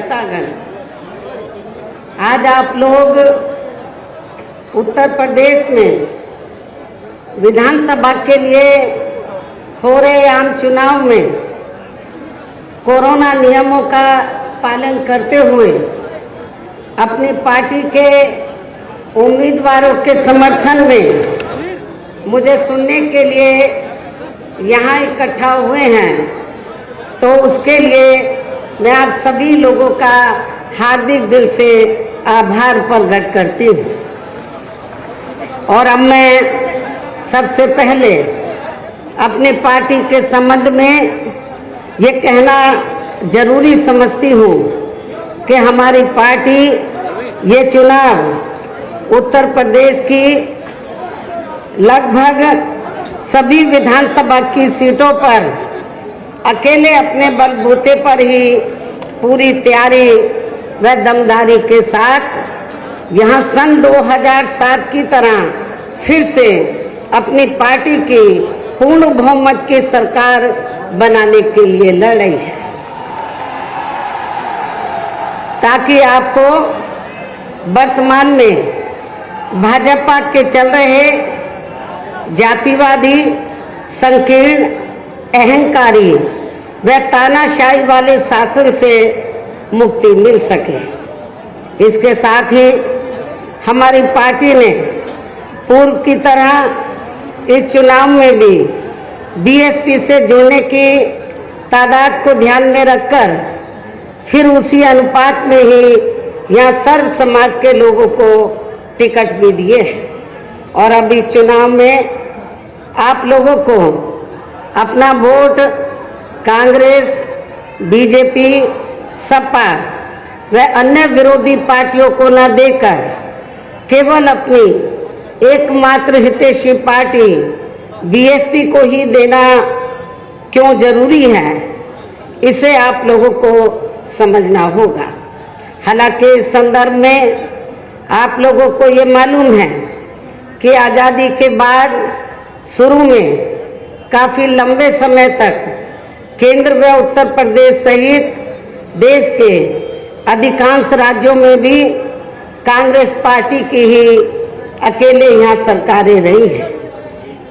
कार्यकर्तागण, आज आप लोग उत्तर प्रदेश में विधानसभा के लिए हो रहे आम चुनाव में कोरोना नियमों का पालन करते हुए अपनी पार्टी के उम्मीदवारों के समर्थन में मुझे सुनने के लिए यहाँ इकट्ठा हुए हैं, तो उसके लिए मैं आप सभी लोगों का हार्दिक दिल से आभार प्रकट करती हूँ। और अब मैं सबसे पहले अपने पार्टी के संबंध में ये कहना जरूरी समझती हूँ कि हमारी पार्टी ये चुनाव उत्तर प्रदेश की लगभग सभी विधानसभा की सीटों पर अकेले अपने बलबूते पर ही पूरी तैयारी व दमदारी के साथ यहाँ सन 2007 की तरह फिर से अपनी पार्टी की पूर्ण बहुमत की सरकार बनाने के लिए लड़ रही है, ताकि आपको वर्तमान में भाजपा के चल रहे जातिवादी, संकीर्ण, अहंकारी व तानाशाही वाले शासन से मुक्ति मिल सके। इसके साथ ही हमारी पार्टी ने पूर्व की तरह इस चुनाव में भी बीएसपी से जुड़ने की तादाद को ध्यान में रखकर फिर उसी अनुपात में ही यहाँ सर्व समाज के लोगों को टिकट भी दिए हैं। और अब इस चुनाव में आप लोगों को अपना वोट कांग्रेस, बीजेपी, सपा व अन्य विरोधी पार्टियों को न देकर केवल अपनी एकमात्र हितैषी पार्टी बीएसपी को ही देना क्यों जरूरी है, इसे आप लोगों को समझना होगा। हालांकि इस संदर्भ में आप लोगों को ये मालूम है कि आज़ादी के बाद शुरू में काफी लंबे समय तक केंद्र व उत्तर प्रदेश सहित देश के अधिकांश राज्यों में भी कांग्रेस पार्टी की ही अकेले यहाँ सरकारें रही हैं,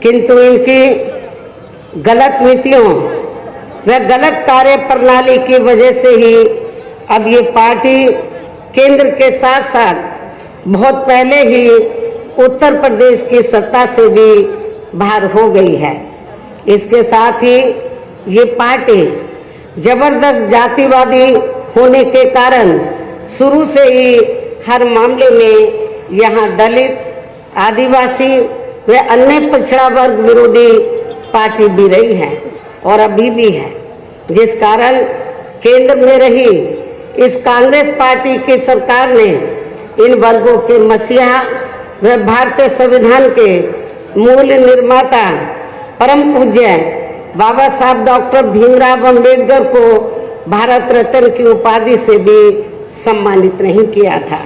किंतु इनकी गलत नीतियों व गलत कार्य प्रणाली की वजह से ही अब ये पार्टी केंद्र के साथ साथ बहुत पहले ही उत्तर प्रदेश की सत्ता से भी बाहर हो गई है। इसके साथ ही ये पार्टी जबरदस्त जातिवादी होने के कारण शुरू से ही हर मामले में यहाँ दलित, आदिवासी व अन्य पिछड़ा वर्ग विरोधी पार्टी भी रही है और अभी भी है, जिस कारण केंद्र में रही इस कांग्रेस पार्टी की सरकार ने इन वर्गों के मसीहा व भारतीय संविधान के मूल निर्माता परम पूज्य बाबा साहब डॉक्टर भीमराव अंबेडकर को भारत रत्न की उपाधि से भी सम्मानित नहीं किया था,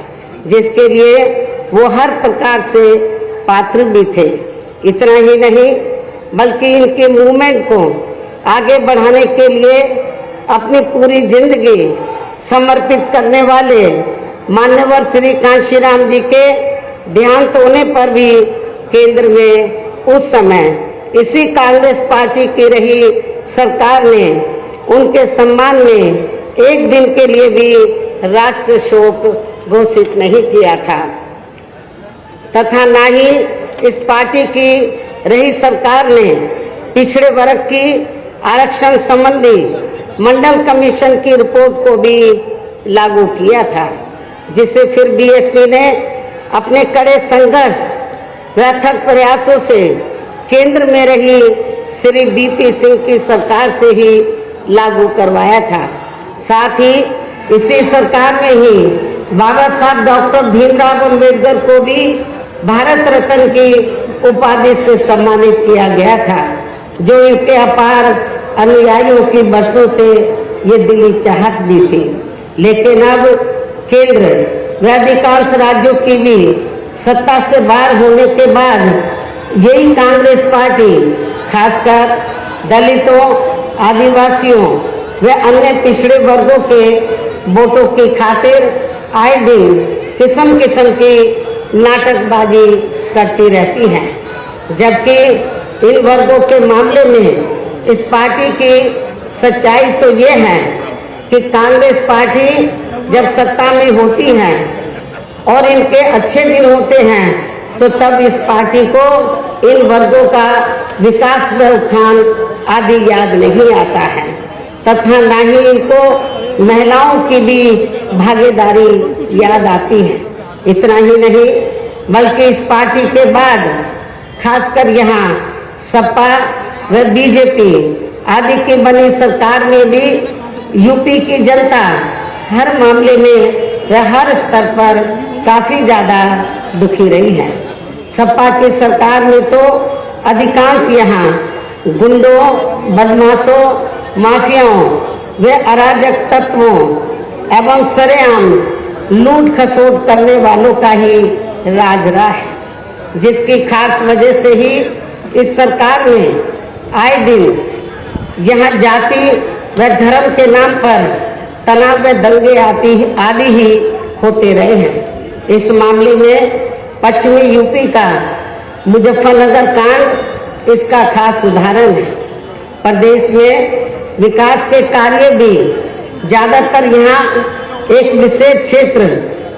जिसके लिए वो हर प्रकार से पात्र भी थे। इतना ही नहीं बल्कि इनके मूवमेंट को आगे बढ़ाने के लिए अपनी पूरी जिंदगी समर्पित करने वाले मान्यवर श्री कांशीराम जी के देहांत होने पर भी केंद्र में उस समय इसी कांग्रेस पार्टी की रही सरकार ने उनके सम्मान में एक दिन के लिए भी राष्ट्रीय शोक घोषित नहीं किया था, तथा न ही इस पार्टी की रही सरकार ने पिछड़े वर्ग की आरक्षण संबंधी मंडल कमीशन की रिपोर्ट को भी लागू किया था, जिसे फिर बीएसपी ने अपने कड़े संघर्ष व अथक प्रयासों से केंद्र में रही श्री बीपी सिंह की सरकार से ही लागू करवाया था। साथ ही इसी सरकार में ही बाबा साहब डॉक्टर भीमराव अंबेडकर को भी भारत रत्न की उपाधि से सम्मानित किया गया था, जो इनके अपार अनुयायियों की बरसों से ये दिली चाहत भी थी। लेकिन अब केंद्र व अधिकांश राज्यों की भी सत्ता से बाहर होने के बाद यही कांग्रेस पार्टी खासकर दलितों, आदिवासियों व अन्य पिछड़े वर्गों के वोटों की खातिर आए दिन किस्म किस्म की नाटकबाजी करती रहती है, जबकि इन वर्गों के मामले में इस पार्टी की सच्चाई तो ये है कि कांग्रेस पार्टी जब सत्ता में होती है और इनके अच्छे दिन होते हैं तो तब इस पार्टी को इन वर्गों का विकास व उत्थान आदि याद नहीं आता है तथा न ही इनको महिलाओं की भी भागीदारी याद आती है। इतना ही नहीं बल्कि इस पार्टी के बाद खासकर यहाँ सपा व बीजेपी आदि की बनी सरकार में भी यूपी की जनता हर मामले में व हर स्तर पर काफी ज्यादा दुखी रही है। सपा की सरकार में तो अधिकांश यहाँ गुंडों, बदमाशों, माफियाओं व अराजक तत्वों एवं सरेआम लूट खसोट करने वालों का ही राज रहा है, जिसकी खास वजह से ही इस सरकार में आए दिन यहाँ जाति व धर्म के नाम पर तनाव व दंगे आदि ही होते रहे हैं। इस मामले में पश्चिमी यूपी का मुजफ्फरनगर कांड इसका खास उदाहरण है। प्रदेश में विकास के कार्य भी ज्यादातर यहाँ एक विशेष क्षेत्र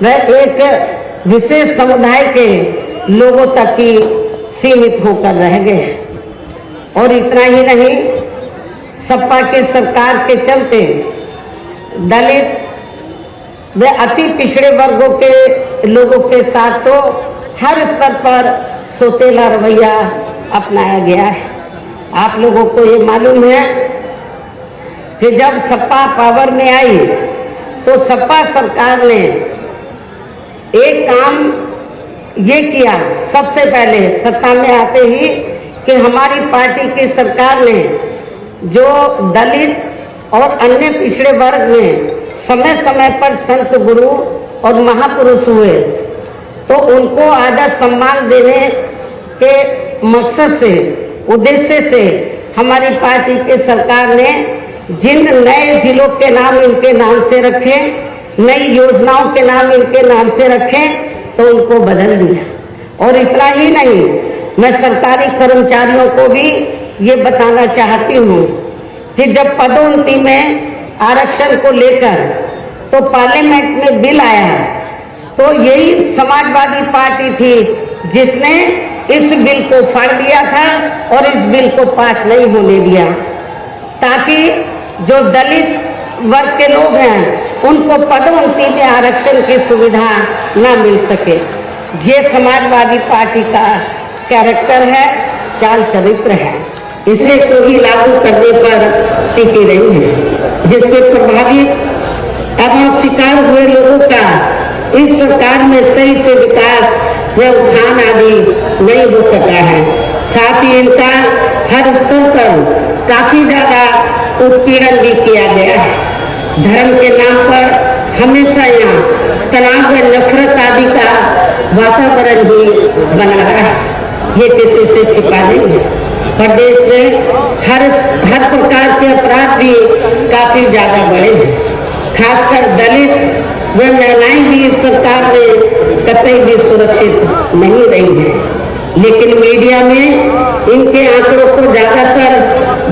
व एक विशेष समुदाय के लोगों तक ही सीमित होकर रह गए। और इतना ही नहीं, सपा के सरकार के चलते दलित व अति पिछड़े वर्गों के लोगों के साथ तो हर स्तर पर सौतेला रवैया अपनाया गया है। आप लोगों को ये मालूम है कि जब सपा पावर में आई तो सपा सरकार ने एक काम ये किया सबसे पहले सत्ता में आते ही कि हमारी पार्टी की सरकार ने जो दलित और अन्य पिछड़े वर्ग में समय समय पर संत गुरु और महापुरुष हुए तो उनको आदर सम्मान देने के मकसद से उद्देश्य से हमारी पार्टी की सरकार ने जिन नए जिलों के नाम इनके नाम से रखे, नई योजनाओं के नाम इनके नाम से रखे तो उनको बदल दिया। और इतना ही नहीं, मैं सरकारी कर्मचारियों को भी ये बताना चाहती हूँ कि जब पदोन्नति में आरक्षण को लेकर तो पार्लियामेंट में बिल आया तो यही समाजवादी पार्टी थी जिसने इस बिल को फाड़ दिया था और इस बिल को पास नहीं होने दिया ताकि जो दलित वर्ग के लोग हैं उनको पदोन्नति में आरक्षण की सुविधा न मिल सके। ये समाजवादी पार्टी का कैरेक्टर है, चाल चरित्र है। इसे को भी लागू करने पर टिकी रही है, जिससे प्रभावित एवं शिकार हुए लोगों का इस सरकार में सही से विकास व उत्थान आदि नहीं हो सका है। साथ ही इनका हर स्तर पर काफी ज्यादा उत्पीड़न भी किया गया है। धर्म के नाम पर हमेशा यहाँ तनाव व नफरत आदि का वातावरण भी बना रहा है। ये किसी से छिपा नहीं है। प्रदेश में हर प्रकार के अपराध भी काफी ज्यादा बढ़े हैं। खासकर दलित व महिलाएं भी इस सरकार में कतई भी सुरक्षित नहीं रही है। लेकिन मीडिया में इनके आंकड़ों को ज्यादातर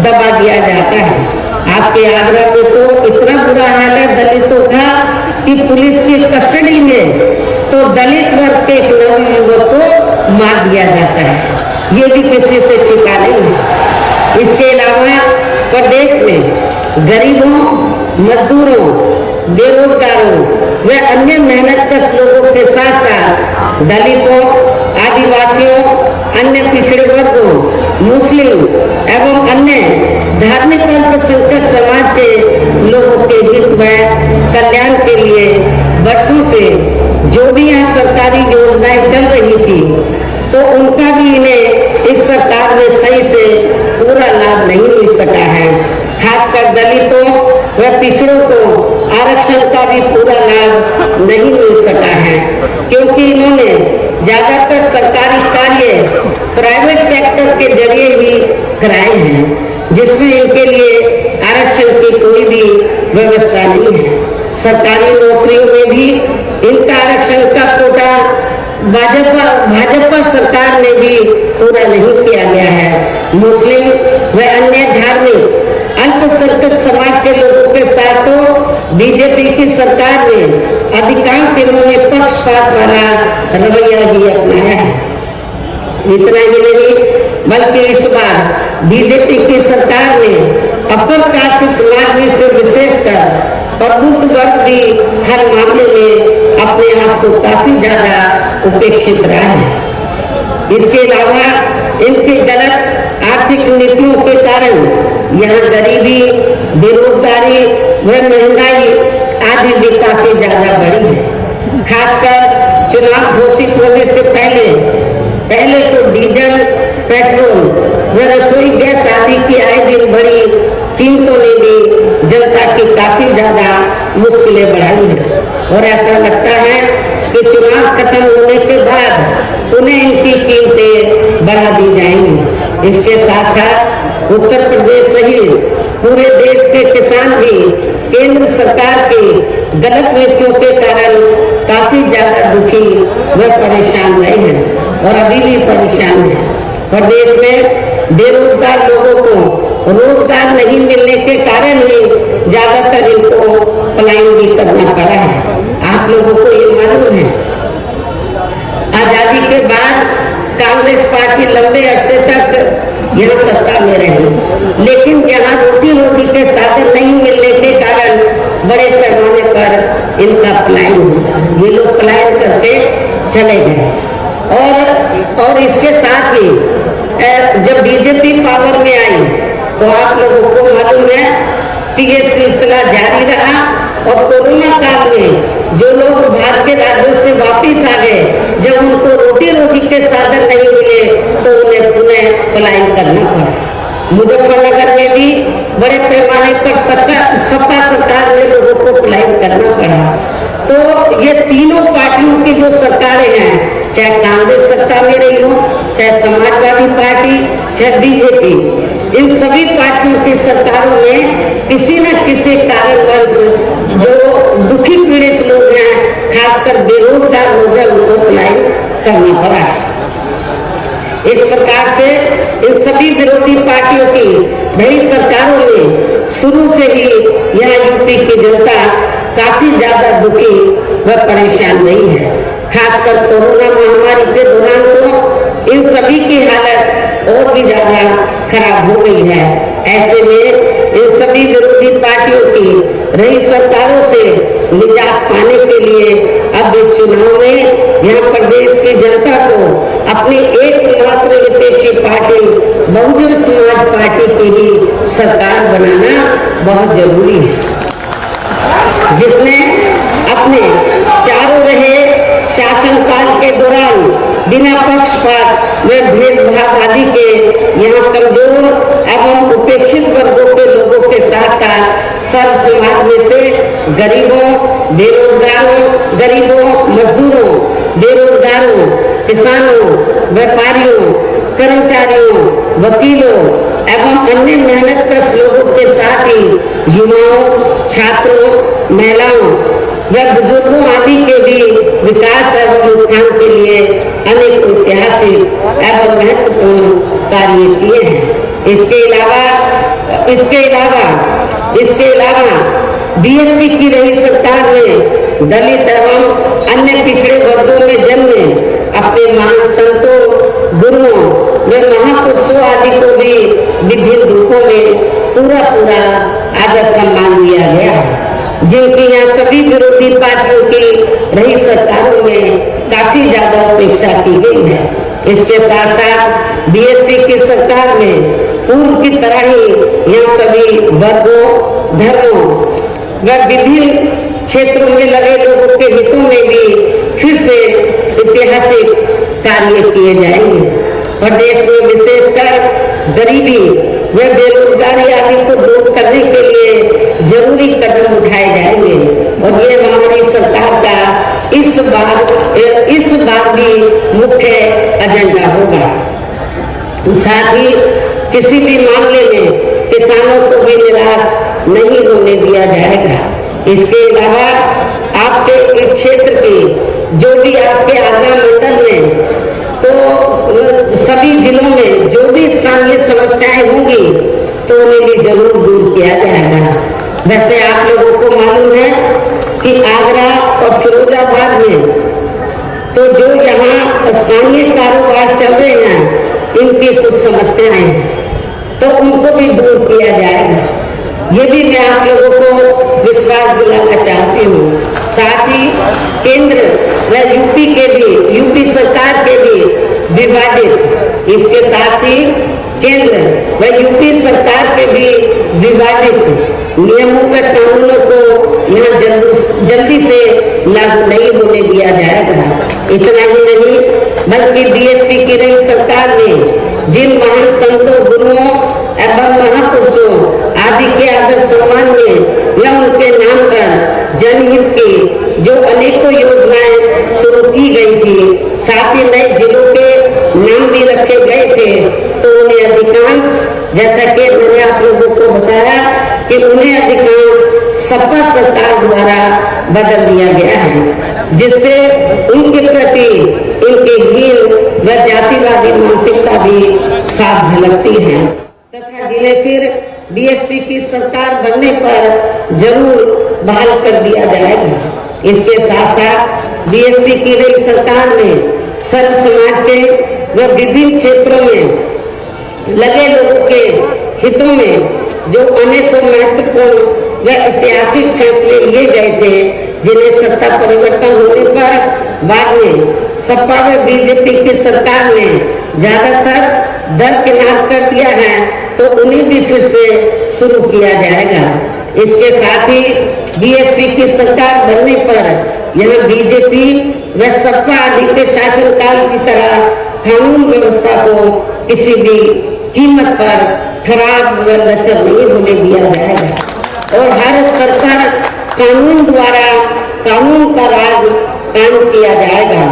दबा दिया जाता है। आपके आगरा में तो इतना बुरा हाल है दलितों का कि पुलिस की कस्टडी में तो दलित वर्ग के एक नवयुवक को मार दिया जाता है। ये भी किसी से छिपा नहीं है। इसके अलावा प्रदेश में गरीबों, मजदूरों, बेरोजगारों व अन्य मेहनतकश लोगों के साथ साथ दलितों, आदिवासियों, अन्य पिछड़े वर्गों, मुस्लिम एवं अन्य धार्मिक अल्पसंख्यक समाज के लोगों के हित व कल्याण के लिए वर्षों से जो भी यहाँ सरकारी योजनाएं चल रही थी तो उनका भी इन्हें इस सरकार में सही से पूरा लाभ नहीं मिल सका है। खासकर दलितों व पिछड़ों को आरक्षण का भी पूरा लाभ नहीं मिल सका है, क्योंकि इन्होंने ज्यादातर सरकारी कार्य प्राइवेट सेक्टर के जरिए ही कराए हैं, जिसमें इनके लिए आरक्षण की कोई भी व्यवस्था नहीं है। सरकारी नौकरियों में भी इनका आरक्षण का कोटा भाजपा सरकार ने भी पूरा नहीं किया गया है। मुस्लिम व अन्य धार्मिक अल्पसंख्यक समाज के लोगों के साथ तो बीजेपी की सरकार ने अधिकांश इन्होंने पक्षपात वाला रवैया भी अपनाया है। इतना ही नहीं बल्कि इस बार बीजेपी की सरकार ने अपर कास्ट समाज में से विशेषकर प्रबुद्ध वर्ग भी हर मामले में अपने आप को काफी ज्यादा उपेक्षित रहा है। इसके अलावा इनके गलत आर्थिक नीतियों के कारण यहाँ गरीबी, बेरोजगारी व महंगाई आदि भी काफी ज्यादा बढ़ी है। खासकर चुनाव घोषित होने से पहले तो डीजल, पेट्रोल व रसोई गैस आदि की आए दिन बढ़ी कीमतों ने भी जनता की काफी ज्यादा मुश्किलें बढ़ाई है और ऐसा लगता है कि चुनाव खत्म होने के बाद उन्हें इनकी कीमतें बढ़ा दी जाएंगी। इसके साथ साथ उत्तर प्रदेश सहित पूरे देश के किसान भी केंद्र सरकार की गलत नीतियों के कारण काफी ज्यादा दुखी व परेशान रहे हैं और अभी भी परेशान है। प्रदेश में बेरोजगार लोगों को रोजगार नहीं मिलने के कारण ही ज्यादातर इनको पलायन भी करना पड़ा है। आप लोगों को ये मालूम है, आजादी के बाद कांग्रेस पार्टी लंबे अरसे तक यहाँ सत्ता में रही, लेकिन यहाँ रोटी के साधन नहीं मिलने के कारण बड़े पैमाने पर इनका पलायन हुआ। ये लोग पलायन करके चले गए और इसके साथ ही जब बीजेपी पावर में आई तो आप लोगों को मालूम है कि ये सिलसिला जारी रहा और कोरोना काल में जो लोग बाहर के राज्यों से वापिस आ गए, जब उनको रोटी के साधन नहीं मिले तो उन्हें पुनः पलायन करना पड़ा। मुजफ्फरनगर में भी बड़े पैमाने पर सपा सरकार ने लोगों को पलायन करना पड़ा। तो ये तीनों पार्टियों की जो सरकारें हैं, चाहे कांग्रेस सत्ता में रही हो, चाहे समाजवादी पार्टी, चाहे बीजेपी, इन सभी पार्टियों की सरकारों में किसी न किसी कारणवश जो दुखी पीड़ित लोग हैं, खासकर बेरोजगार लोग हैं, उनको पलायन करना पड़ा है। इस प्रकार से इन सभी विरोधी पार्टियों की नई सरकारों में शुरू से ही यहाँ यूपी की जनता काफी ज्यादा दुखी व परेशान रही है। खासकर कोरोना महामारी के दौरान तो इन सभी की हालत और भी ज्यादा खराब हो गई है। ऐसे में इन सभी विरोधी पार्टियों की नई सरकारों से निजात पाने के लिए अब इस चुनाव में यहाँ प्रदेश की जनता को अपनी एकमात्र विपक्षी पार्टी बहुजन समाज पार्टी की ही सरकार बनाना बहुत जरूरी है, जिसने अपने चारों रहे शासनकाल के दौरान बिना पक्षपात व भेदभाव आदि के यहाँ कमजोर एवं उपेक्षित वर्गों के लोगों के साथ साथ सब समाज में से गरीबों, मजदूरों, बेरोजगारों, किसानों, व्यापारियों, कर्मचारियों, वकीलों एवं अन्य मेहनतकश लोगों के साथ ही युवाओं, छात्रों, महिलाओं व बुजुर्गों आदि के भी विकास एवं उत्थान के लिए अनेक ऐतिहासिक एवं महत्वपूर्ण कार्य किए हैं। इसके अलावा बीएसपी की रही सरकार ने दलित एवं अन्य पिछड़े वर्गों में जन्मे अपने महान संतों, गुरुओं व महापुरुषों आदि को भी विभिन्न रूपों में पूरा आदर सम्मान दिया गया है, जिनकी यहाँ सभी विरोधी पार्टियों की रही सरकारों में काफी ज्यादा उपेक्षा की गई है। इसके साथ साथ बीएसपी की सरकार में पूर्व की तरह ही यहाँ सभी वर्गों, धर्मों व विभिन्न क्षेत्रों में लगे लोगों के हितों में भी फिर से ऐतिहासिक कार्य किए जाएंगे। प्रदेश में विशेषकर गरीबी व बेरोजगारी आदि को दूर करने के लिए जरूरी कदम उठाए जाएंगे और ये हमारी सरकार का इस बार भी मुख्य एजेंडा होगा। साथ ही किसी भी मामले में किसानों को भी निराश नहीं होने दिया जाएगा। इसके अलावा आपके इस क्षेत्र के जो भी आपके आगरा मंडल में तो सभी जिलों में जो भी स्थानीय समस्याएं होंगी तो उन्हें भी जरूर दूर किया जाएगा। वैसे आप लोगों को मालूम है कि आगरा और फिरोजाबाद में तो जो यहाँ स्थानीय कारोबार चल रहे हैं इनकी कुछ समस्याएं हैं तो उनको भी दूर किया जाएगा। ये भी मैं आप लोगों को विश्वास दिलाना चाहती हूँ। साथ ही केंद्र व यूपी सरकार के लिए विवादित, इसके साथ ही केंद्र व यूपी सरकार के भी विवादित नियमों व कानूनों को यहाँ जल्दी से लागू नहीं होने दिया जाएगा। इतना ही नहीं बल्कि बीएसपी की नई सरकार ने जिन महान संतों, गुरुओं एवं महापुरुषों आदि के आदर सम्मान में या उनके नाम पर जनहित की जो अनेकों योजनाएं शुरू की गई थी, साथ ही नए जिलों के नाम भी रखे गए थे, तो उन्हें अधिकांश, जैसा कि मैंने आप लोगों को बताया कि उन्हें अधिकांश सपा सरकार द्वारा बदल दिया गया है, जिससे उनके प्रति इनकी हीन व जातिवादी मानसिकता भी साफ झलकती है तथा जिन्हें फिर बीएसपी की सरकार बनने पर जरूर बहाल कर दिया जाएगा। इसके साथ साथ बीएसपी की नई सरकार में सर्व समाज के व विभिन्न क्षेत्रों में लगे लोगों के हितों में जो अनेकों महत्वपूर्ण व ऐतिहासिक फैसले लिए गए थे, जिन्हें सत्ता परिवर्तन होने पर बाद में सपा व बीजेपी की सरकार ने ज्यादातर दरकिनार कर दिया है, तो उन्हें भी फिर से शुरू किया जाएगा। इसके साथ ही बीएसपी की सरकार बनने पर यहाँ बीजेपी व सपा आदि के शासनकाल की तरह कानून व्यवस्था को किसी भी कीमत पर खराब व नशर नहीं होने दिया जाएगा और हर स्तर पर कानून द्वारा कानून का राज कायम किया जाएगा।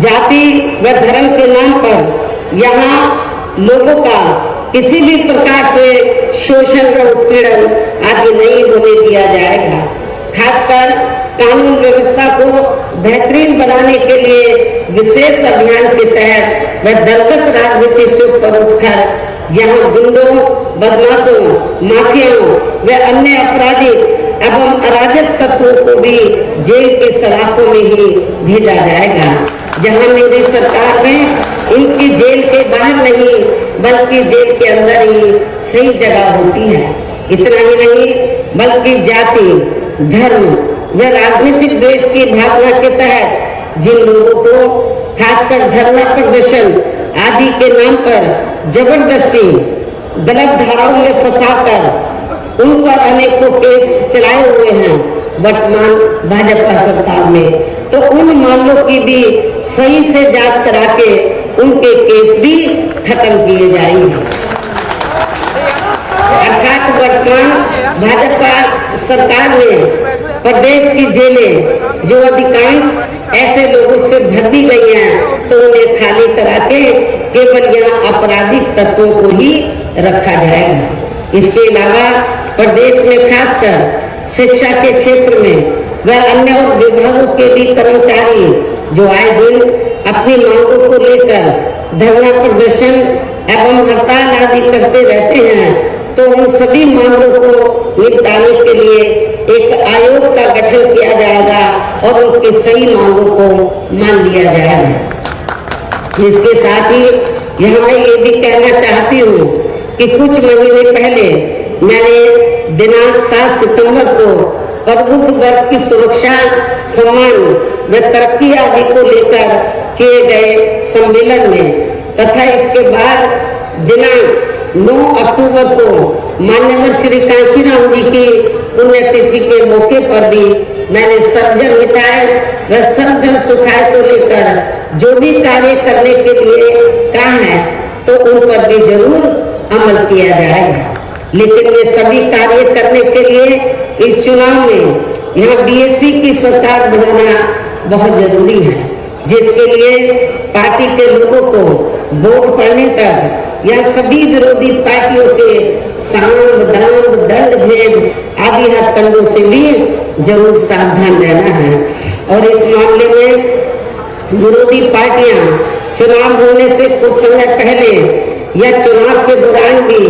जाति व धर्म के नाम पर यहाँ लोगों का किसी भी प्रकार से शोषण व उत्पीड़न आदि नहीं होने दिया जाएगा। खासकर कानून व्यवस्था को बेहतरीन बनाने के लिए विशेष अभियान के तहत व दलगत राजनीति से ऊपर उठकर यहाँ गुंडों, बदमाशों, माफियाओं व अन्य आपराधिक एवं अराजक तत्वों को भी जेल के सलाखों में ही भेजा जाएगा। जहाँ मेरी सरकार में इनकी जेल के बाहर नहीं बल्कि जेल के अंदर ही सही जगह होती है। इतना ही नहीं बल्कि जाति, धर्म व राजनीतिक देश की भावना के तहत जिन लोगों को खासकर धरना प्रदर्शन आदि के नाम पर जबरदस्ती गलत धाराओं में फंसाकर उन पर अनेकों केस चलाए हुए हैं वर्तमान भाजपा सरकार में, तो उन मामलों की भी सही से जांच करा के उनके केस भी खत्म किए जाएंगे। अर्थात वर्तमान भाजपा सरकार ने प्रदेश की जेलें जो अधिकांश ऐसे लोगों से भर दी गई हैं, तो उन्हें खाली करा के केवल यहाँ आपराधिक तत्वों को ही रखा जाएगा। इसके अलावा प्रदेश में खासकर शिक्षा के क्षेत्र में व अन्य विभागों के भी कर्मचारी जो आए दिन अपनी मांगों को लेकर धरना प्रदर्शन एवं हड़ताल आदि करते रहते हैं, तो उन सभी मामलों को निपटाने के लिए एक आयोग का गठन किया जाएगा और उनकी सही मांगों को मान लिया जाएगा। इसके साथ ही यहाँ मैं ये भी कहना चाहती हूँ कि कुछ महीने पहले मैंने दिनांक 7 सितंबर को प्रबुद्ध वर्ग की सुरक्षा, सम्मान व तरक्की आदि को लेकर किए गए सम्मेलन में तथा इसके बाद दिनांक 9 अक्टूबर को मान्यवर श्री कांशीराम जी की पुण्यतिथि के मौके पर भी मैंने सर्वजन हिताय व सर्वजन सुखाय को लेकर जो भी कार्य करने के लिए कहा है, तो उन पर भी जरूर अमल किया जाएगा। लेकिन ये सभी कार्य करने के लिए इस चुनाव में यहाँ बीएसपी की सरकार बनाना बहुत जरूरी है, जिसके लिए पार्टी के लोगों को वोट पड़ने तक या सभी विरोधी पार्टियों के सांड दांड दंड भेद आदि हथकंडों से भी जरूर सावधान रहना है। और इस मामले में विरोधी पार्टियां चुनाव होने से कुछ समय पहले या चुनाव के दौरान भी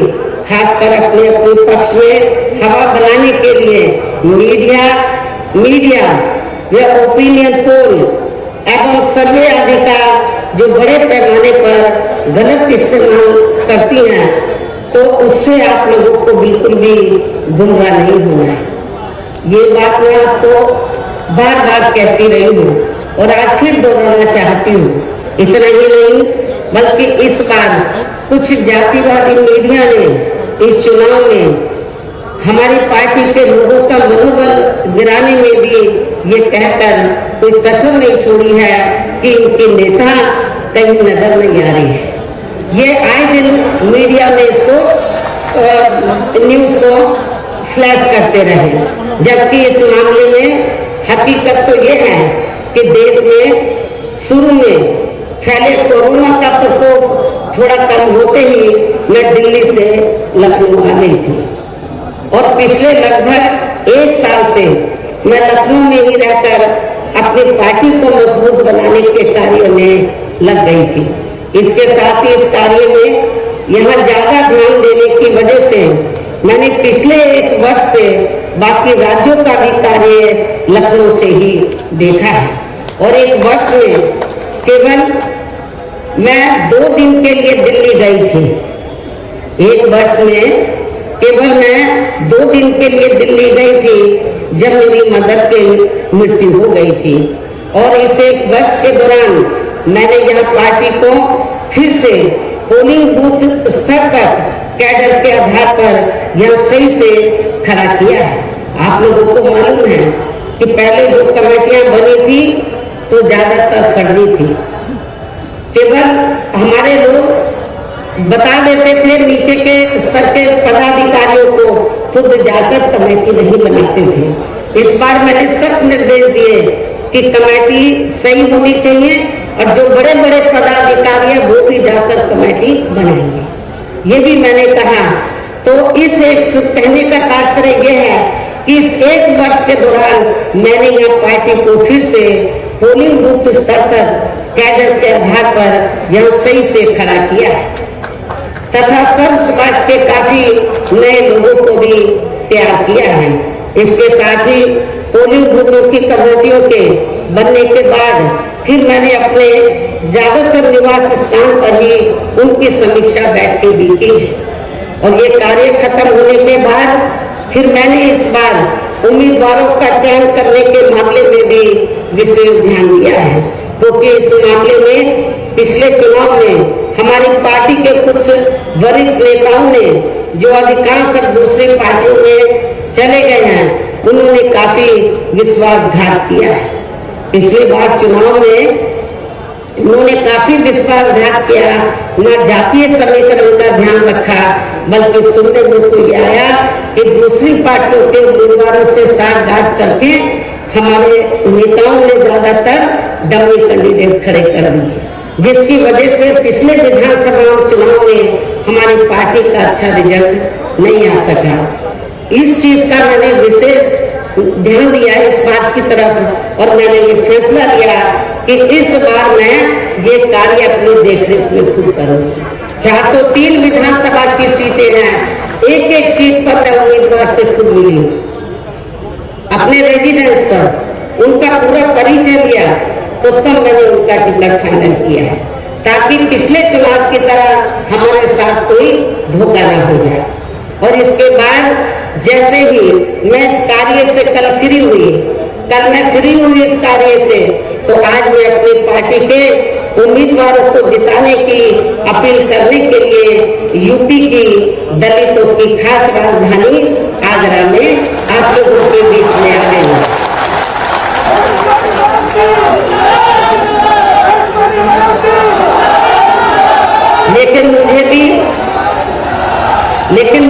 खासकर अपने पक्ष में हवा बनाने के लिए मीडिया या ओपिनियन पोल एवं सर्वे आदि का जो बड़े पैमाने पर गलत इस्तेमाल करती हैं, तो उससे आप लोगों को बिल्कुल भी गुमराह नहीं होना है। ये बात मैं आपको बार बार कहती रही हूँ और आज फिर दोहराना चाहती हूँ। इतना ही नहीं बल्कि इस बार कुछ जातिवादी मीडिया ने इस चुनाव में हमारी पार्टी के लोगों का मनोबल गिराने में भी ये कहकर कोई कसर नहीं छोड़ी है कि इनके नेता कहीं नजर नहीं आ रही है। ये आए दिन मीडिया में इसको न्यूज को फ्लैश करते रहे, जबकि इस मामले में हकीकत तो ये है कि देश में शुरू में फैले कोरोना का प्रकोप थोड़ा कम होते ही मैं दिल्ली से लखनऊ आ गई थी और पिछले लगभग 1 साल से मैं लखनऊ में ही रहकर अपनी पार्टी को मजबूत बनाने के कार्य में लग गई थी। इसके साथ ही इस कार्य में यहाँ ज्यादा ध्यान देने की वजह से मैंने पिछले 1 वर्ष से बाकी राज्यों का भी कार्य लखनऊ से ही देखा है और 1 वर्ष में केवल मैं 2 दिन के लिए दिल्ली गई थी। 1 वर्ष में केवल मैं 2 दिन के लिए दिल्ली गई थी जब मेरी मदर की मृत्यु हो गई थी और इस 1 वर्ष के दौरान मैंने यहाँ पार्टी को फिर से पोलिंग बूथ स्तर पर कैडर के आधार पर यहाँ सही से खड़ा किया है। आप लोगों को मालूम है कि पहले जो कमेटियां बनी थी तो ज्यादातर फर्जी थी। केवल हमारे लोग बता देते थे, नीचे के स्तर के पदाधिकारियों को खुद जाकर कमेटी नहीं बनाते थे। इस बार मैंने सख्त निर्देश दिए कि कमेटी सही होनी चाहिए और जो बड़े बड़े पदाधिकारी हैं वो भी जाकर कमेटी बनाएंगे, ये भी मैंने कहा। तो इस एक कहने का तात्पर्य यह है कि इस 1 वर्ष के दौरान मैंने यहाँ पार्टी को फिर से पोलिंग बूथ स्तर पर कैडर के आधार पर यहाँ सही से खड़ा किया तथा सब समाज के काफी नए लोगों को भी तैयार किया है। इसके साथ ही पोलिंग बूथों की कमेटियों के बनने के बाद फिर मैंने अपने ज्यादातर निवास स्थान पर ही उनकी समीक्षा बैठकें भी की है और ये कार्य खत्म होने के बाद फिर मैंने इस बार उम्मीदवारों का चयन करने के मामले में भी विशेष ध्यान दिया है, क्योंकि इस मामले में पिछले चुनाव में हमारी पार्टी के कुछ वरिष्ठ नेताओं ने जो अधिकांश दूसरी पार्टियों में चले गए हैं, उन्होंने काफी विश्वासघात किया है। पिछली बार चुनाव में उन्होंने काफी विश्वासघात किया, न जातीय समीकरण का ध्यान रखा, बल्कि सुनने में तो ये आया कि दूसरी पार्टियों के उम्मीदवारों से साठगांठ करके हमारे नेताओं ने ज्यादातर डमी कैंडिडेट खड़े कर दिए, जिसकी वजह से पिछले विधानसभा चुनाव में हमारी पार्टी का अच्छा रिजल्ट नहीं आ सका। इस चीज का मैंने विशेष ध्यान दिया इस बात की तरफ और मैंने ये फैसला लिया कि इस बार मैं ये कार्य अपनी देखरेख में खुद करूंगी। 403 विधानसभा की सीटें हैं, एक सीट पर मैं उम्मीदवार से खुद मिली अपने रेजिडेंस पर, उनका पूरा परिचय लिया तो तब मैंने उनका टिकट फाइनल किया है, ताकि पिछले चुनाव की तरह हमारे साथ कोई धोखा न हो जाए। और इसके बाद जैसे ही मैं इस कार्य से कल मैं फ्री हुई इस कार्य से, तो आज मैं अपनी पार्टी के उम्मीदवारों को जिताने की अपील करने के लिए यूपी की दलितों की खास राजधानी आगरा में आप लोगों के बीच में आ गई हूँ। लेकिन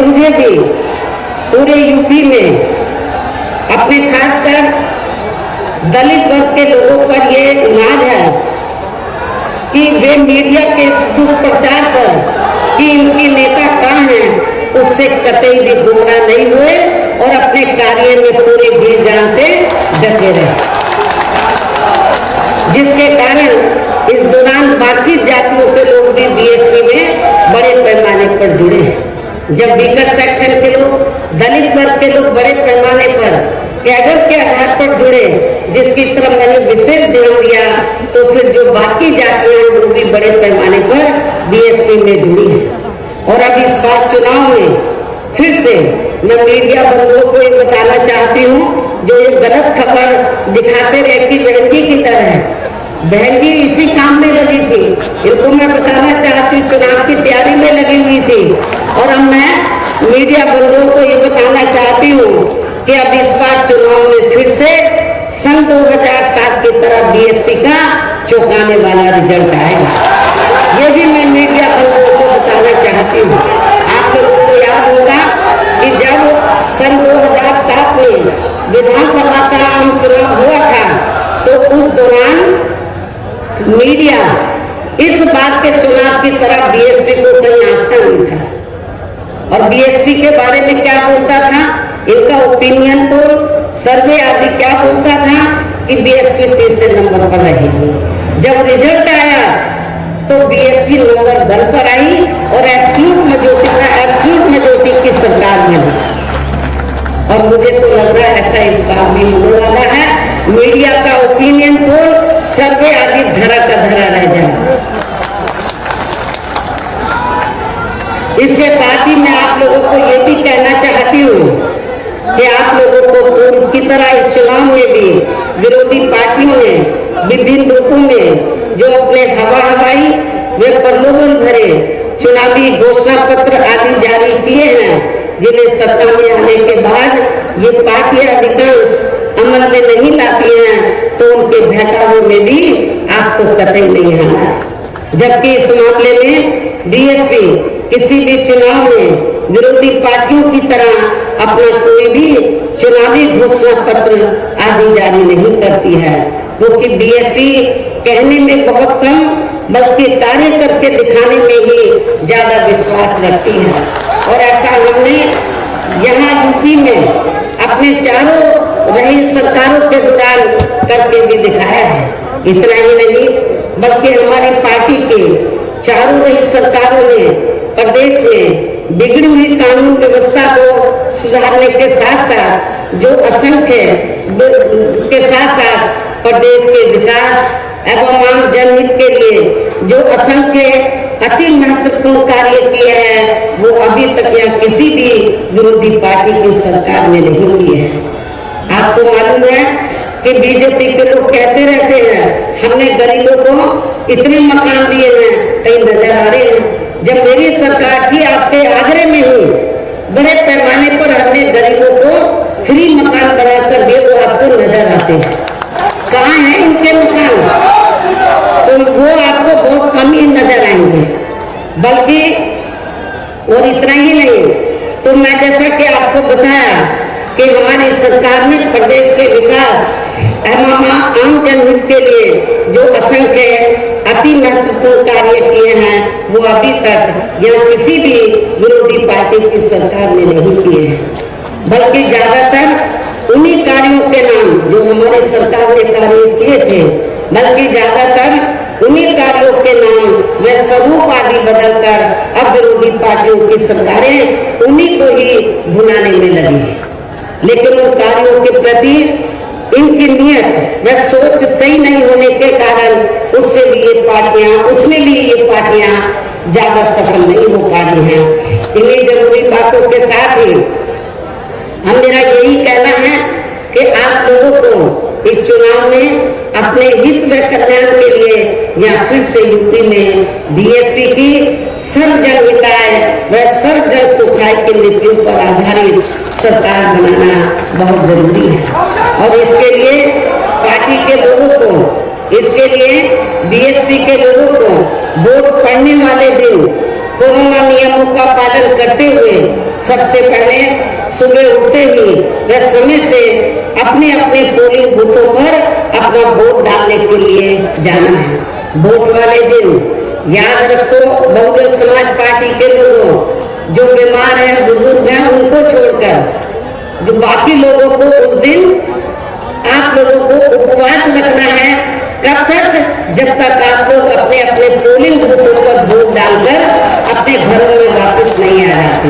मुझे भी पूरे यूपी में अपने खासकर दलित वर्ग के लोगों पर ये नाज है कि वे मीडिया के दुष्प्रचार पर कि इनके नेता कहाँ हैं, उससे कतई भी गुमराह नहीं हुए और अपने कार्य में पूरे जी जान से डटे रहे, जिसके कारण इस दौरान बाकी जातियों के लोग भी बीएसपी में बड़े पैमाने पर जुड़े हैं। जब बीकर सेक्शन के लोग, दलित वर्ग के लोग बड़े पैमाने पर कैडर के आधार पर जुड़े, जिसकी तरफ मैंने विशेष ध्यान दिया, तो फिर जो बाकी जातियां हैं वो भी बड़े पैमाने पर बीएसपी में जुड़ी है। और अभी इस बार चुनाव में फिर से मैं मीडिया बंधुओं को ये बताना चाहती हूँ, जो ये गलत खबर दिखाते रहती बहनजी की तरह है, बहनजी इसी काम में लगी थी, इनको मैं बताना चाहती हूँ चुनाव की तैयारी में लगी हुई थी। और अब मैं मीडिया बंधुओं को ये बताना चाहती हूँ कि अब इस बार चुनाव में फिर से सन 2007 की तरह बीएसपी का चौंकाने वाला रिजल्ट आएगा। ये भी मैं मीडिया बंधुओं को बताना चाहती हूँ। आप लोगों को याद होगा कि जब सन 2007 में विधानसभा का आम चुनाव हुआ था, तो उस दौरान मीडिया इस बात के चुनाव की तरह बीएसपी को कहीं आंकता नहीं था, और बीएसपी के बारे में क्या बोलता था, इनका ओपिनियन पोल, सर्वे आदि क्या बोलता था कि बीएसपी तीसरे नंबर पर रहेगी। जब रिजल्ट आया तो बीएसपी नंबर 10 पर आई और एब्सोल्यूट मेजॉरिटी की सरकार में हुई। और मुझे तो लग रहा है ऐसा इस बार भी होने वाला है। मीडिया का ओपिनियन पोल, सर्वे आदि धरा का धरा रह जाए। इसके साथ ही मैं आप लोगों को ये भी कहना चाहती हूँ कि आप लोगों को पूर्व की तरह इस चुनाव में भी विरोधी पार्टियों ने विभिन्न रूपों में जो अपने हवाई वे प्रलोभन भरे चुनावी घोषणा पत्र आदि जारी किए हैं, जिन्हें सत्ता में आने के बाद ये पार्टियां अधिकांश अमल में नहीं लाती हैं, तो उनके बहकावे में भी आपको कतई नहीं आना। जबकि इस मामले में बीएसपी किसी भी चुनाव में विरोधी पार्टियों की तरह अपना कोई भी चुनावी घोषणा पत्र आदि जारी नहीं करती है, क्योंकि बीएसपी कहने में बहुत कम बल्कि कार्य करके दिखाने में ही ज्यादा विश्वास रखती है। और ऐसा हमने यहाँ यूपी में अपने चारों रही सरकारों के दौरान करके भी दिखाया है। इतना ही नहीं बल्कि हमारी पार्टी के चारों रही सरकारों ने प्रदेश में बिगड़ी हुई कानून व्यवस्था को सुधारने के साथ साथ जो असंख्य के साथ साथ प्रदेश के विकास एवं आम जनहित के लिए जो असंख्य अति महत्वपूर्ण कार्य किए हैं, वो अभी तक यहाँ किसी भी विरोधी पार्टी की सरकार ने नहीं किए हैं। आपको मालूम है कि बीजेपी के लोग कहते रहते हैं हमने गरीबों को इतने मकान दिए हैं, कहीं नजर आ रहे हैं। जब मेरी सरकार थी आपके आगरे में ही बड़े पैमाने पर हमने गरीबों को फ्री मकान बनाकर दिए, वो आपको नजर आते हैं। कहाँ है इनके मकान? तो वो आपको बहुत कम ही नजर आएंगे। बल्कि और इतना ही नहीं, तो मैं जैसा कि आपको बताया कि हमारी सरकार ने प्रदेश के विकास एवं आम जनहित के लिए जो असंख्य अति महत्वपूर्ण कार्य किए हैं, वो अभी तक यहाँ किसी भी विरोधी पार्टी की सरकार ने नहीं किए हैं। बल्कि ज्यादातर उन्हीं कार्यों के नाम जो हमारी सरकार ने कार्य किए थे, बल्कि ज्यादातर उन्हीं कार्यों के नाम व स्वरूप आदि बदलकर अब विरोधी पार्टियों की सरकारें उन्हीं को ही भुनाने में लगी है। लेकिन उन कार्यों के प्रति इनकी नियत व सोच सही नहीं होने के कारण उसमें भी ये पार्टियां ज्यादा सफल नहीं हो पा रही हैं। इन्हीं जरूरी बातों के साथ ही हम मेरा यही कहना है कि आप लोगों को इस चुनाव में अपने हित व कल्याण के लिए या फिर से यूपी में बीएसपी की सर्व जन हिताय व सर्व जन सुखाय की नीतियों पर आधारित सरकार बनाना बहुत जरूरी है। और इसके लिए पार्टी के लोगों को, इसके लिए बीएसपी के लोगों को वोट पड़ने वाले दिन कोरोना नियमों का पालन करते हुए सबसे पहले सुबह उठते ही व समय से अपने अपने पोलिंग बूथों पर अपना वोट डालने के लिए जाना है। वोट वाले दिन याद रखो, बहुजन समाज पार्टी के लोगों, जो बीमार हैं, बुजुर्ग हैं, उनको छोड़कर जो बाकी लोगों को उस दिन आप लोगों को उपवास रखना है। कब तक? जब तक आप लोग अपने अपने पोलिंग बूथों पर वोट डालकर अपने घरों में वापस नहीं आ जाते।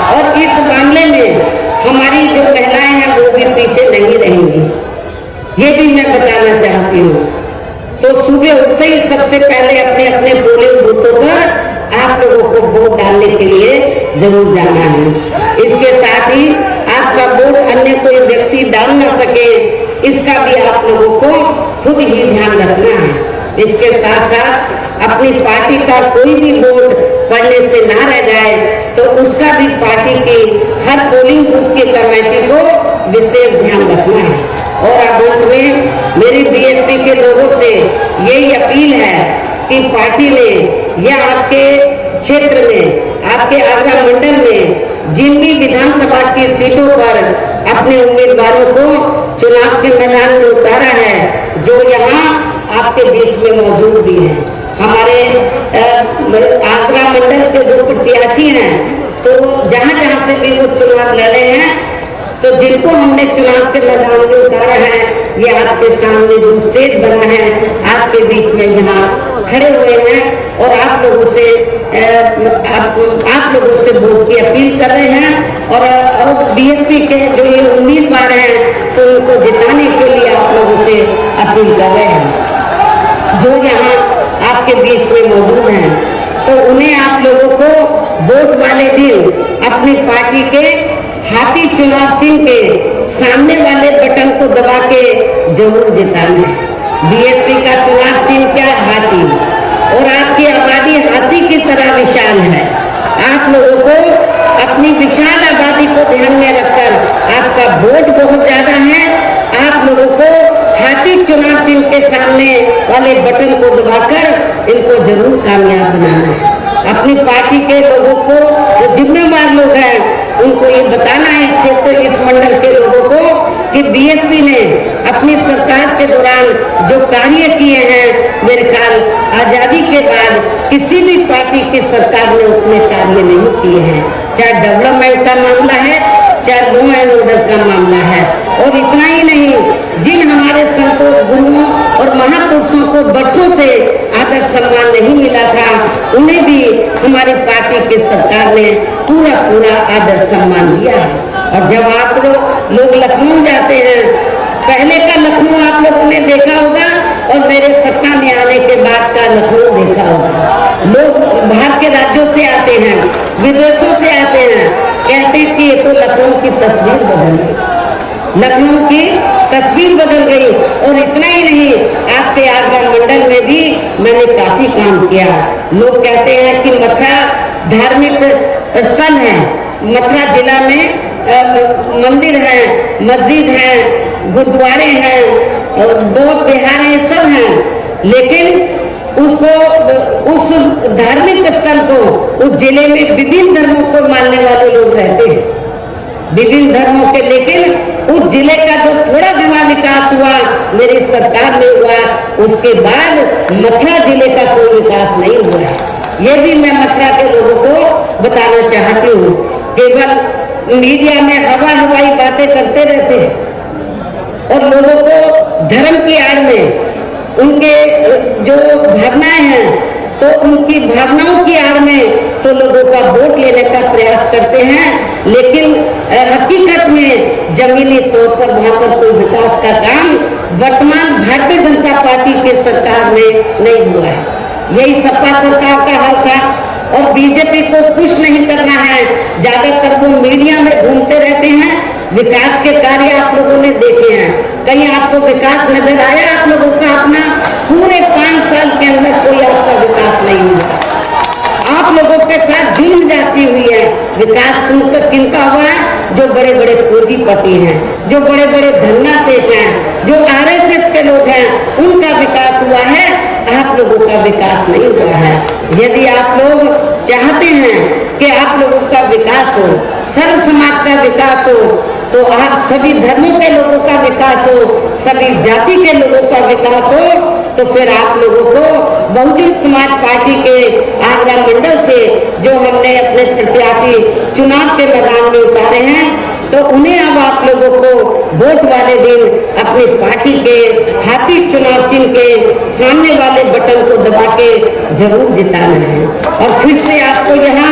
और इस मामले में हमारी जो महिलाएं हैं वो भी पीछे नहीं रहेंगी, ये भी मैं बताना चाहती हूँ। तो सुबह उठते ही सबसे पहले अपने अपने पोलिंग बूथों पर आप लोगों को वोट डालने के लिए जरूर जाना है। इसके साथ ही आपका वोट अन्य कोई व्यक्ति डाल न सके, इसका भी आप लोगों को खुद ही ध्यान रखना है। इसके साथ साथ अपनी पार्टी का कोई भी वोट पड़ने से ना रह जाए, तो उसका भी पार्टी की हर पोलिंग बूथ की कमेटी को विशेष ध्यान रखना है। और अब अंत में मेरी बीएसपी के लोगों से यही अपील है कि पार्टी ने या आपके क्षेत्र में, आपके आगरा मंडल में जिन भी विधानसभा की सीटों पर अपने उम्मीदवारों को चुनाव के मैदान में उतारा है, जो यहाँ आपके बीच में मौजूद भी है। हमारे आगरा मंडल के जो प्रत्याशी हैं, तो जहाँ जहाँ से भी वो चुनाव लड़े हैं, तो जिनको हमने चुनाव के मैदान में उतारा है, ये आपके सामने जो स्टेज बना है, आपके बीच में यहाँ खड़े हुए हैं और आप लोगों से वोट की अपील कर रहे हैं। और बीएसपी के जो ये उम्मीदवार हैं, तो उनको जिताने के लिए आप लोगों से अपील कर रहे हैं, जो यहाँ आपके बीच में मौजूद हैं। तो उन्हें आप लोगों को वोट वाले दिन अपनी पार्टी के हाथी चुनाव चिन्ह के सामने वाले बटन को दबा के जरूर जिताना है। बीएसपी का चुनाव चिन्ह क्या? हाथी। और आपकी आबादी हाथी की तरह विशाल है। आप लोगों को अपनी विशाल आबादी को ध्यान में रखकर, आपका वोट बहुत ज्यादा है, आप लोगों को हाथी चुनाव चिन्ह के सामने वाले बटन को दबाकर इनको जरूर कामयाब बनाना है। अपनी पार्टी के लोगों को, जो जिम्मेदार लोग हैं, उनको ये बताना है, क्षेत्र इस मंडल के लोगों को, कि बीएसपी ने अपनी सरकार के दौरान जो कार्य किए हैं, मेरे ख्याल आजादी के बाद किसी भी पार्टी की सरकार ने उतने कार्य नहीं किए हैं। चाहे डेवलपमेंट का मामला है, चाहे लॉ एंड ऑर्डर का मामला है। और इतना ही नहीं, जिन हमारे संतों, गुरुओं और महापुरुषों को बरसों से आदर सम्मान नहीं मिला था, उन्हें भी हमारी पार्टी की सरकार ने पूरा पूरा आदर सम्मान दिया है। और जब आप लोग लखनऊ जाते हैं, पहले का लखनऊ आप लोगों ने देखा होगा और मेरे सत्ता में आने के बाद का लखनऊ देखा होगा। लोग बाहर के राज्यों से आते हैं, विदेशों से आते हैं, कहते हैं कि ये तो लखनऊ की तस्वीर बदल गई, लखनऊ की तस्वीर बदल गई। और इतना ही नहीं, आपके आगरा मंडल में भी मैंने काफी काम किया। लोग कहते हैं कि मथुरा धार्मिक स्थल है, मथुरा जिला में मंदिर है, मस्जिद है, गुरुद्वारे हैं, बौद्ध विहार है, सब हैं, लेकिन उस धार्मिक स्थल को, उस जिले में विभिन्न धर्मों को मानने वाले लोग रहते हैं, विभिन्न धर्मों के, लेकिन उस जिले का जो थोड़ा बड़ा विकास हुआ मेरी सरकार में हुआ, उसके बाद मथुरा जिले का कोई विकास नहीं हुआ है। ये भी मैं मथुरा के लोगों को बताना चाहती हूँ। केवल मीडिया में हवाई बातें करते रहते हैं और लोगों को धर्म की आड़ में उनके जो भावनाएं हैं, तो उनकी भावनाओं की आड़ में तो लोगों का वोट लेने का प्रयास करते हैं, लेकिन हकीकत में जमीनी तौर पर वहां पर कोई विकास का काम वर्तमान भारतीय जनता पार्टी की सरकार में नहीं हुआ है। यही सपा सरकार का हाल था। और बीजेपी को कुछ नहीं करना है, ज्यादातर वो मीडिया में घूमते रहते हैं। विकास के कार्य आप लोगों ने देखे हैं, कहीं आपको विकास नजर आया? आप लोगों का अपना पूरे 5 साल के अंदर कोई आपका विकास नहीं हुआ। आप लोगों के साथ जुल्म जाती हुई है। विकास किनका हुआ है? जो बड़े बड़े पूंजीपति हैं, जो बड़े बड़े धन्नासेठ हैं, जो आरएसएस के लोग हैं, उनका विकास हुआ है। आप लोगों का विकास नहीं हुआ है। यदि आप लोग चाहते हैं कि आप लोगों का विकास हो, सर्व समाज का विकास हो, तो आप सभी धर्मों के लोगों का विकास हो, सभी जाति के लोगों का विकास हो, तो फिर आप लोगों को बहुजन समाज पार्टी के आगरा मंडल से जो हमने अपने प्रत्याशी चुनाव के मैदान में उतारे हैं, तो उन्हें अब आप लोगों को वोट वाले दिन अपनी पार्टी के हाथी चुनाव चिन्ह के सामने वाले बटन को दबा के जरूर जिताना है। और फिर से आपको यहाँ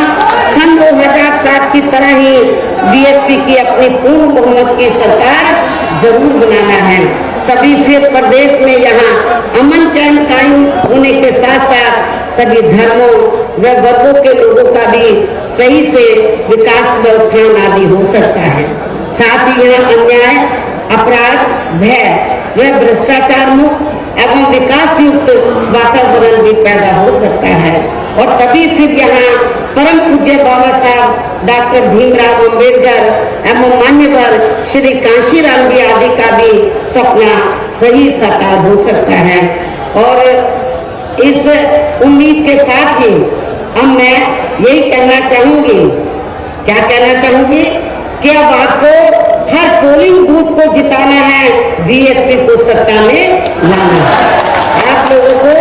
सन 2007 की तरह ही बीएसपी की अपनी पूर्ण बहुमत की सरकार जरूर बनाना है। सभी फिर प्रदेश में यहाँ अमन चैन कायम होने के साथ साथ सभी धर्मों व वर्गों के लोगों का भी सही से विकास व उत्थान आदि हो सकता है। साथ ही यहाँ अन्याय, अपराध, भय व भ्रष्टाचार मुक्त एवं विकास युक्त वातावरण भी पैदा हो सकता है। और तभी फिर यहाँ परम पूज्य बाबा साहब डॉक्टर भीमराव अम्बेडकर एवं मान्यवर श्री कांशीराम जी आदि का भी सपना सही साकार हो सकता है। और इस उम्मीद के साथ ही अब मैं यही कहना चाहूंगी, क्या कहना चाहूंगी कि अब आपको हर पोलिंग बूथ को जिताना है, बीएसपी को सत्ता में लाना है। आप लोगों को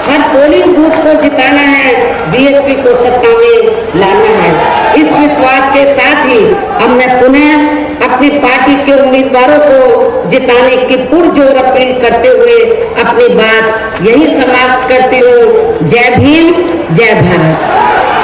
हर पोलिंग बूथ को जिताना है, बीएसपी को सत्ता में लाना है। इस विश्वास के साथ ही अब मैं पुनः अपनी पार्टी के उम्मीदवारों को जिताने की पुरजोर अपील करते हुए अपनी बात यही समाप्त करती हूँ। जय भीम, जय भारत।